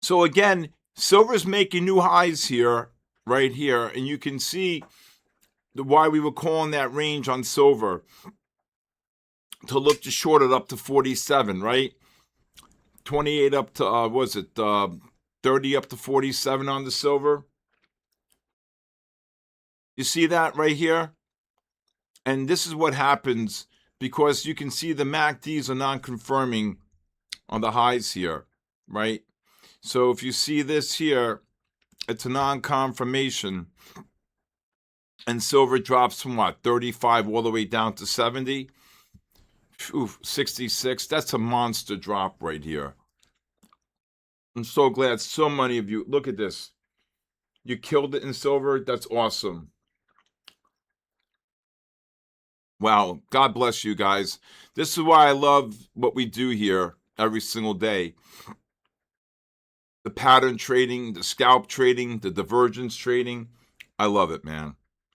So again, silver's making new highs here, right here, and you can see why we were calling that range on silver to look to short it up to 47, right? 28 up to was it 30 up to 47 on the silver. You see that right here? And this is what happens because you can see the MACDs are non-confirming on the highs here, right? So if you see this here, it's a non-confirmation, and silver drops from what, 35 all the way down to 70. Oof, 66. That's a monster drop right here. I'm so glad so many of you, look at this. You killed it in silver. That's awesome. Wow. God bless you guys. This is why I love what we do here every single day. The pattern trading, the scalp trading, the divergence trading. I love it, man.